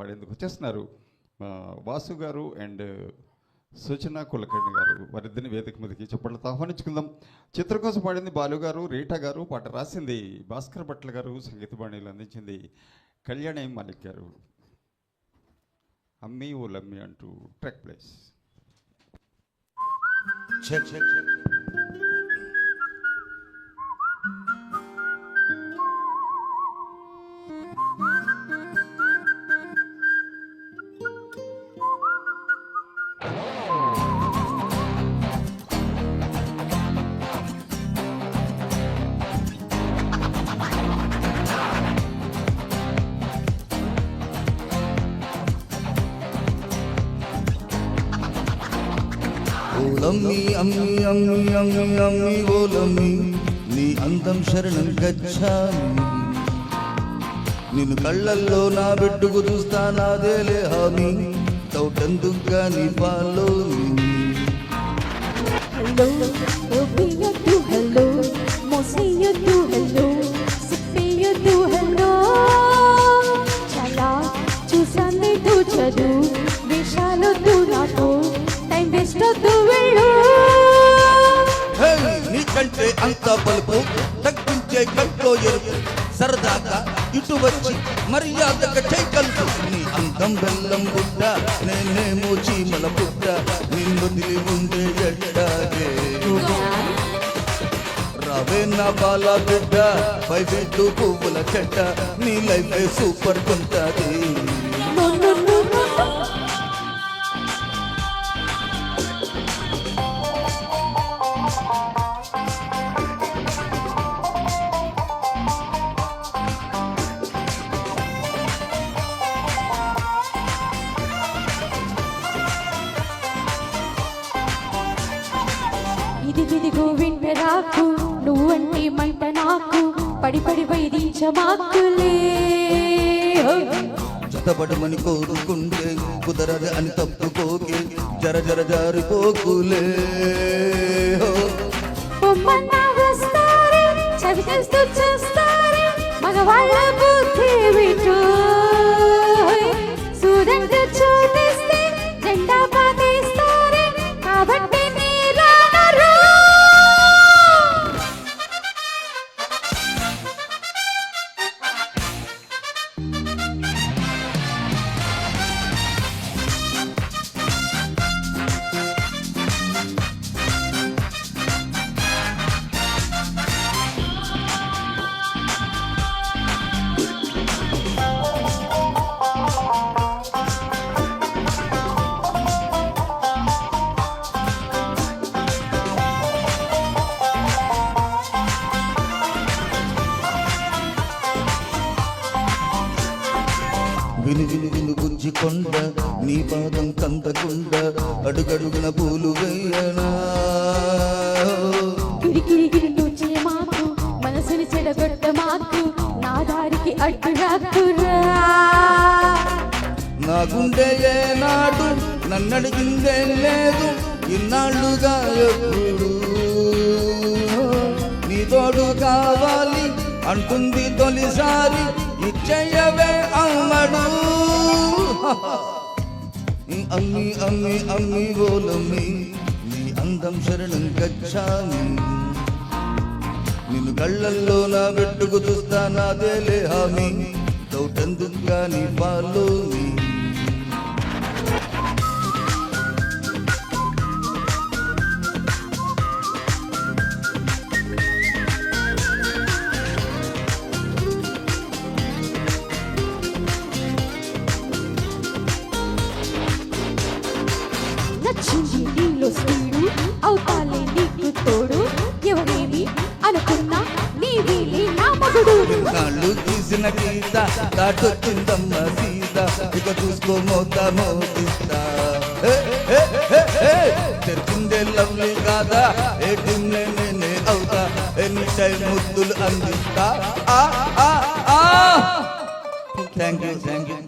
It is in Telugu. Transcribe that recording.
పాడేందుకు వచ్చేస్తున్నారు వాసు గారు అండ్ సుచన కులకర్ణి గారు. వారిద్దరిని వేదిక మీదకి చప్పట్లతో ఆహ్వానించుకుందాం. చిత్రం కోసం పాడింది బాలు గారు, రీటా గారు, పాట రాసింది భాస్కర్ భట్ల గారు, సంగీత బాణీలు అందించింది కళ్యాణి మాలిక్ గారు. అమ్మీ ఓ లమ్మీ అంటూ ట్రాక్ ప్లేస్. ఓలమ్మి అమ్మి అమ్మి అమ్మి అమ్మి ఓలమ్మి నీ అందం శరణం గచ్చామి. నిన్ను కళ్ళల్లో నా బిడ్డకు చూస్తా నాదేలే హామీ. తౌటందుగా నీ పాలో హలో ఓపియద్దు హలో మోసేయద్దు హలో సిప్పేయద్దు హలో చాలా చూసానే దూచదు వేషాలొద్దు నాకు టైం వేస్ట్ వద్దు వెళ్ళు. నీకంటే అంత పలుపు తగ్గించే కంట్లో ఎరుపు సరదాగా ఇటు వచ్చి మర్యాదగా చేయగలదు. నీ అందం బెల్లం బుడ్డ నేనేమో చీమల బుడ్డ నిన్ను దిలి ఉండే ఎట్టాగే రావే నా బాల బిడ్డ పైబెట్టు పువ్వుల చెట్ట నీ లైఫ్ సూపర్ కొంటది. ఇదిగిదిగో వింట రాకు నువ్వంటే మంట నాకు పడి పడి వైదించమాకులే. జతపడమని కోరుకుంటే కుదరదు అని తప్పుకోకే జర జర జారిపోకులే. వస్తారే చదివేస్తూ చూస్తారే మగవాళ్ళ బుద్ధి విటు సూదంగా చూపిస్తే జెండా పాటిస్తారే కాబట్టి విను విను విను బుజ్జి కొండ నీ పాదం కందకుండ అడుగడుగున పూలు వేయనా. కిరికిరి నూచే మాకు మనసుని చెడగొట్ట మాకు నా దారికి అడ్డు రాకురా. నా గుండె ఏనాడు నన్నడిగిందే లేదు ఇన్నాళ్ళుగా ఎప్పుడు నీ తోడు కావాలి అంటుంది తొలిసారి ఇచ్చయ్యవే అమ్మడు. అమ్మి అమ్మి అమ్మి ఓలమ్మి నీ అందం శరణం గచ్చామి. నిన్ను కళ్ళల్లో నా బిడ్డకు చూస్తా నాదేలే హామీ. తౌటందుగా నీ పాలో నచ్చింది నీలో స్పీడు అవుతాలే నీకు తోడు ఎవరేమి అనుకున్నా నీ వీలే నా మగుడు. కాళ్ళు తీసిన గీత దాటొచ్చిందమ్మ సీత ఇక చూసుకో మోతా మోతిస్తా. తెరిచిందే లవ్లీ కాదా ఏటీఎం నేనే అవుతా ఎనీ టైం ముద్దులు అందిస్తా. Thank you thank you.